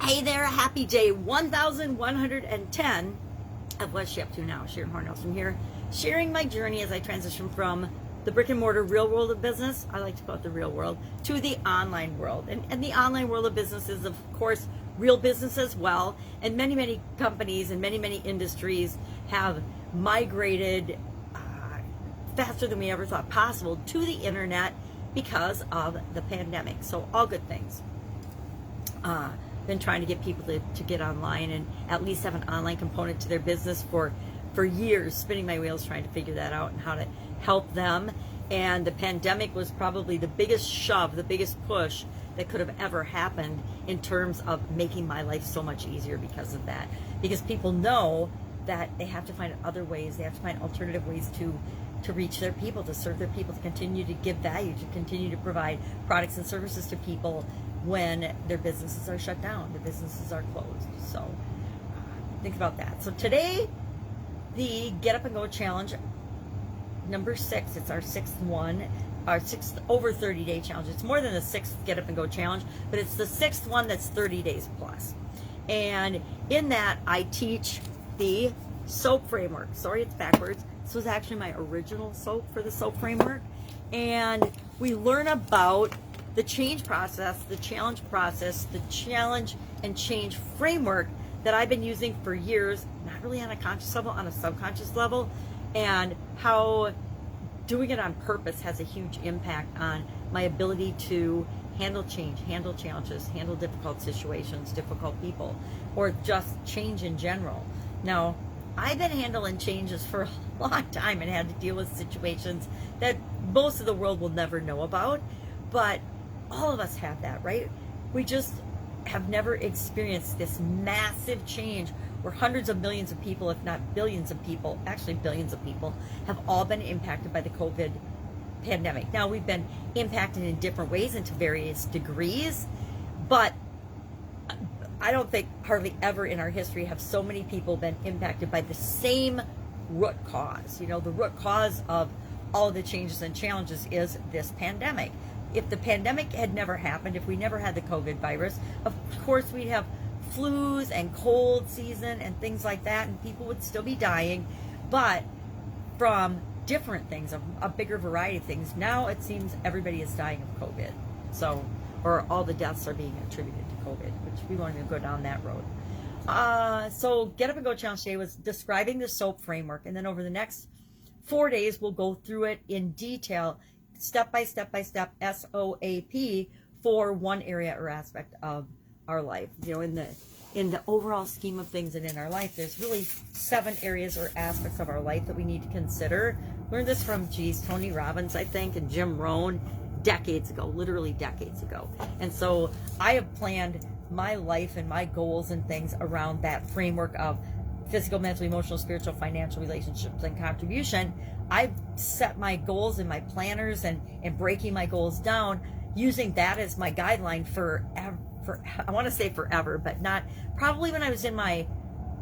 Hey there, happy day 1110 of What's She Up To Now. Sharon Horne-Ellstrom here, sharing my journey as I transition from the brick and mortar real world of business, I like to call it the real world, to the online world. And the online world of business is, of course, real business as well. And many companies and many industries have migrated faster than we ever thought possible to the internet because of the pandemic. So all good things. Been trying to get people to get online and at least have an online component to their business for years, spinning my wheels trying to figure that out and how to help them. And the pandemic was probably the biggest shove, the biggest push that could have ever happened in terms of making my life so much easier because of that. Because people know that they have to find other ways, they have to find alternative ways to reach their people, to serve their people, to continue to give value, to continue to provide products and services to people when their businesses are shut down, their businesses are closed. So think about that. So today, the Get Up and Go Challenge, number 6, it's our 6th one, our 6th over 30-day challenge. It's more than the 6th Get Up and Go Challenge, but it's the 6th one that's 30 days plus. And in that, I teach the SOAP framework. Sorry, it's backwards. This was actually my original SOAP for the SOAP framework. And we learn about the change process, the challenge process, the challenge and change framework that I've been using for years, not really on a conscious level, on a subconscious level, and how doing it on purpose has a huge impact on my ability to handle change, handle challenges, handle difficult situations, difficult people, or just change in general. Now, I've been handling changes for a long time and had to deal with situations that most of the world will never know about, but all of us have that, right? We just have never experienced this massive change where hundreds of millions of people, if not billions of people, actually billions of people, have all been impacted by the COVID pandemic. Now, we've been impacted in different ways and to various degrees, but I don't think hardly ever in our history have so many people been impacted by the same root cause. You know, the root cause of all the changes and challenges is this pandemic. If the pandemic had never happened, if we never had the COVID virus, of course we'd have flus and cold season and things like that, and people would still be dying, but from different things, a bigger variety of things. Now it seems everybody is dying of COVID, so, or all the deaths are being attributed to COVID, which we won't even go down that road. So Get Up and Go Challenge today was describing the SOAP framework, and then over the next 4 days we'll go through it in detail, step by step, SOAP, for one area or aspect of our life. You know, in the overall scheme of things and in our life, there's really 7 areas or aspects of our life that we need to consider. Learned this from, Tony Robbins, I think, and Jim Rohn decades ago, literally decades ago. And so I have planned my life and my goals and things around that framework of physical, mental, emotional, spiritual, financial, relationships, and contribution. I've set my goals in my planners and breaking my goals down using that as my guideline for I want to say forever, but not, probably when I was in my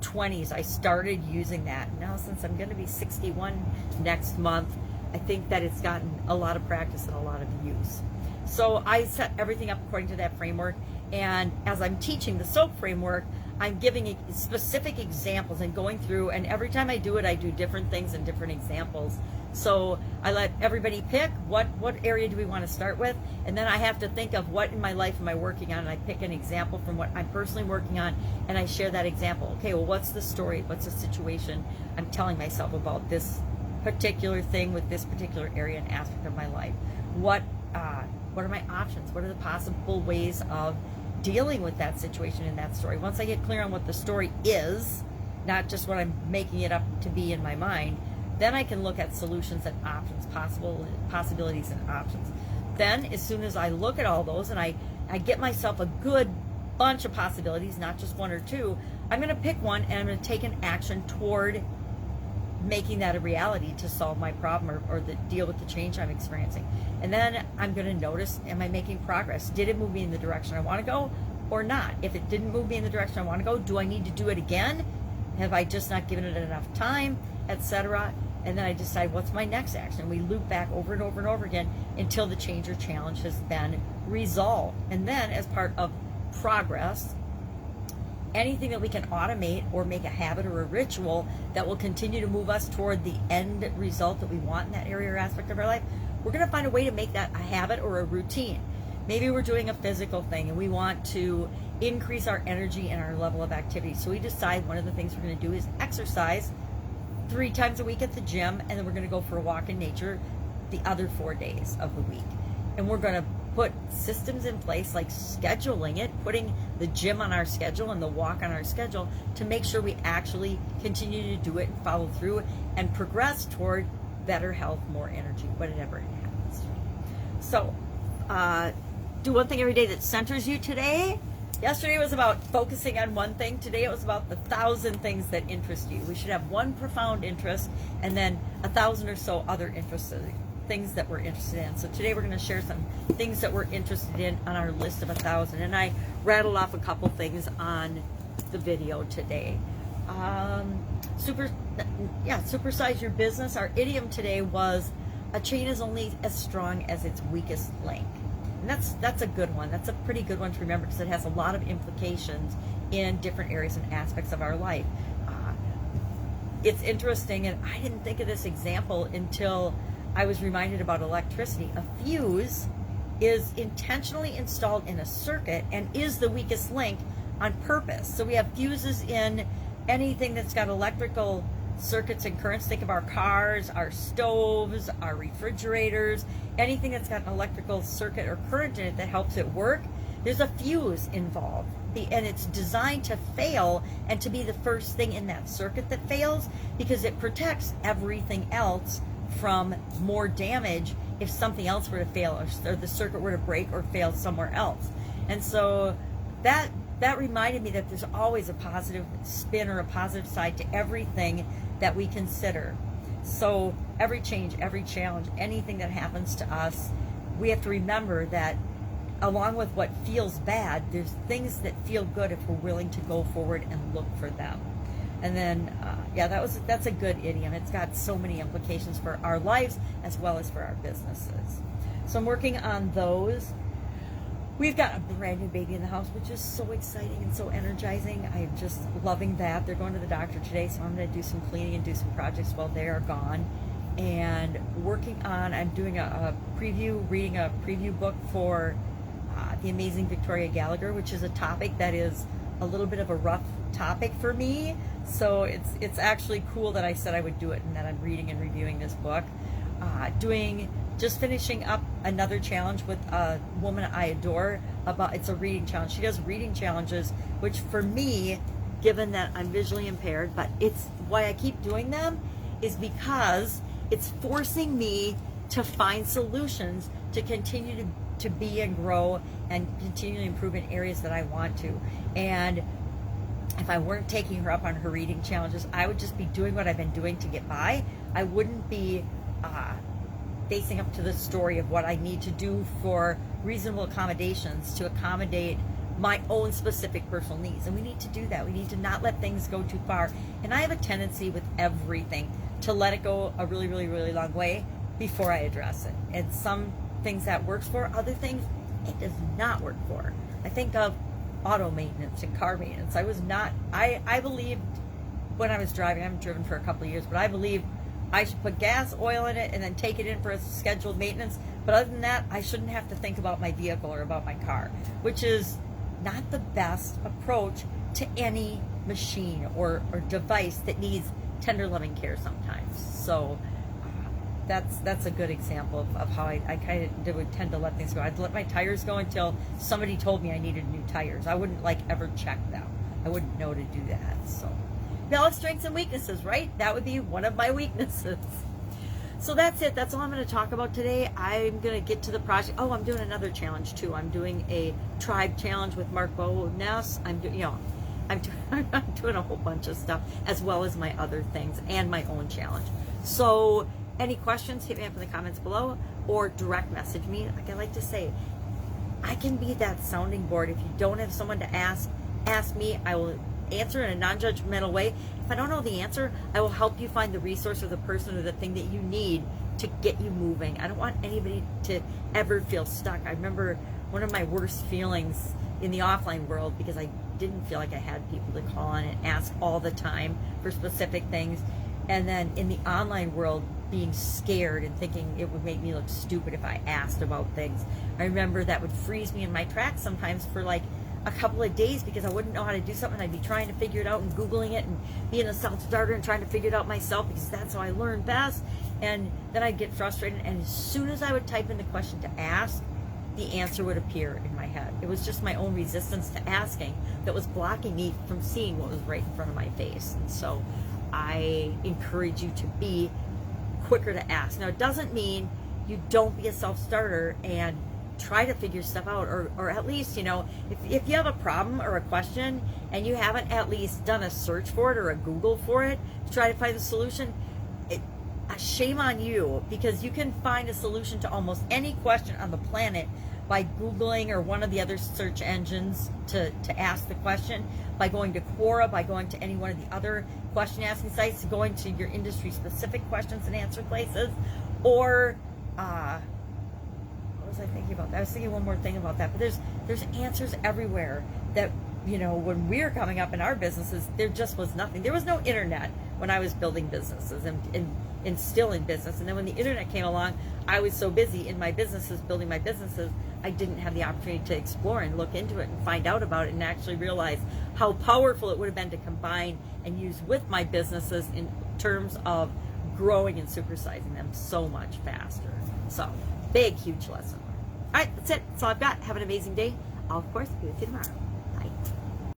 20s, I started using that. Now, since I'm going to be 61 next month, I think that it's gotten a lot of practice and a lot of use. So I set everything up according to that framework. And as I'm teaching the SOAP framework, I'm giving specific examples and going through, and every time I do it, I do different things and different examples. So I let everybody pick what area do we want to start with, and then I have to think of what in my life am I working on, and I pick an example from what I'm personally working on, and I share that example. Okay, well, what's the story? What's the situation I'm telling myself about this particular thing with this particular area and aspect of my life? What are my options? What are the possible ways of dealing with that situation in that story? Once I get clear on what the story is, not just what I'm making it up to be in my mind, then I can look at solutions and options, possibilities and options. Then, as soon as I look at all those and I get myself a good bunch of possibilities, not just 1 or 2, I'm going to pick one and I'm going to take an action toward making that a reality to solve my problem or deal with the change I'm experiencing. And then I'm going to notice, am I making progress? Did it move me in the direction I want to go or not? If it didn't move me in the direction I want to go, do I need to do it again? Have I just not given it enough time, etc.? And then I decide what's my next action. We loop back over and over and over again until the change or challenge has been resolved. And then, as part of progress, anything that we can automate or make a habit or a ritual that will continue to move us toward the end result that we want in that area or aspect of our life, we're going to find a way to make that a habit or a routine. Maybe we're doing a physical thing and we want to increase our energy and our level of activity. So we decide one of the things we're going to do is exercise 3 times a week at the gym, and then we're going to go for a walk in nature the other 4 days of the week. And we're going to put systems in place like scheduling it, putting the gym on our schedule and the walk on our schedule to make sure we actually continue to do it and follow through and progress toward better health, more energy, whatever it happens to be. So, do one thing every day that centers you today. Yesterday was about focusing on one thing. Today it was about the 1,000 things that interest you. We should have one profound interest and then 1,000 or so other interests, things that we're interested in. So today we're going to share some things that we're interested in on our list of 1,000. And I rattled off a couple things on the video today. Supersize your business. Our idiom today was, a chain is only as strong as its weakest link. And that's a good one. That's a pretty good one to remember because it has a lot of implications in different areas and aspects of our life. It's interesting, and I didn't think of this example until I was reminded about electricity. A fuse is intentionally installed in a circuit and is the weakest link on purpose. So we have fuses in anything that's got electrical circuits and currents. Think of our cars, our stoves, our refrigerators, anything that's got an electrical circuit or current in it that helps it work. There's a fuse involved, and it's designed to fail and to be the first thing in that circuit that fails because it protects everything else from more damage if something else were to fail or the circuit were to break or fail somewhere else. And so that reminded me that there's always a positive spin or a positive side to everything that we consider. So every change, every challenge, anything that happens to us, we have to remember that along with what feels bad, there's things that feel good if we're willing to go forward and look for them. And then, that's a good idiom. It's got so many implications for our lives as well as for our businesses. So I'm working on those. We've got a brand new baby in the house, which is so exciting and so energizing. I'm just loving that. They're going to the doctor today, so I'm going to do some cleaning and do some projects while they are gone. And I'm doing reading a preview book for The Amazing Victoria Gallagher, which is a topic that is a little bit of a rough topic for me. So it's actually cool that I said I would do it and that I'm reading and reviewing this book. Just finishing up another challenge with a woman I adore. It's a reading challenge. She does reading challenges, which for me, given that I'm visually impaired, but it's why I keep doing them is because it's forcing me to find solutions to continue to be and grow and continue to improve in areas that I want to. And if I weren't taking her up on her reading challenges, I would just be doing what I've been doing to get by. I wouldn't be facing up to the story of what I need to do for reasonable accommodations to accommodate my own specific personal needs. And we need to do that. We need to not let things go too far. And I have a tendency with everything to let it go a really, really, really long way before I address it. And some things that works for, other things it does not work for. I think of auto maintenance and car maintenance. I believed when I was driving, I haven't driven for a couple of years, but I believed I should put gas, oil in it, and then take it in for a scheduled maintenance. But other than that, I shouldn't have to think about my vehicle or about my car, which is not the best approach to any machine or device that needs tender, loving care sometimes. So that's a good example of how I kind of would tend to let things go. I'd let my tires go until somebody told me I needed new tires. I wouldn't ever check them. I wouldn't know to do that. So balance strengths and weaknesses, right? That would be one of my weaknesses. So that's it. That's all I'm going to talk about today. I'm going to get to the project. Oh, I'm doing another challenge too. I'm doing a tribe challenge with Mark Bowness. I'm doing a whole bunch of stuff as well as my other things and my own challenge. So any questions, hit me up in the comments below or direct message me. Like I like to say, I can be that sounding board. If you don't have someone to ask me. I will answer in a non-judgmental way. If I don't know the answer, I will help you find the resource or the person or the thing that you need to get you moving. I don't want anybody to ever feel stuck. I remember one of my worst feelings in the offline world, because I didn't feel like I had people to call on and ask all the time for specific things. And then in the online world, being scared and thinking it would make me look stupid if I asked about things. I remember that would freeze me in my tracks sometimes for like a couple of days because I wouldn't know how to do something. I'd be trying to figure it out and Googling it and being a self-starter and trying to figure it out myself because that's how I learn best. And then I'd get frustrated, and as soon as I would type in the question to ask, the answer would appear in my head. It was just my own resistance to asking that was blocking me from seeing what was right in front of my face. And so I encourage you to be quicker to ask. Now, it doesn't mean you don't be a self-starter and try to figure stuff out, or at least, you know, if you have a problem or a question and you haven't at least done a search for it or a Google for it to try to find the solution, shame on you, because you can find a solution to almost any question on the planet by Googling or one of the other search engines to ask the question, by going to Quora, by going to any one of the other question asking sites, going to your industry specific questions and answer places, or what was I thinking about that? I was thinking one more thing about that, but there's answers everywhere that, you know, when we were coming up in our businesses, there just was nothing. There was no internet when I was building businesses and still in business. And then when the internet came along, I was so busy in my businesses, building my businesses, I didn't have the opportunity to explore and look into it and find out about it and actually realize how powerful it would have been to combine and use with my businesses in terms of growing and supersizing them so much faster. So, big, huge lesson. All right, that's it. That's all I've got. Have an amazing day. I'll, of course, be with you tomorrow.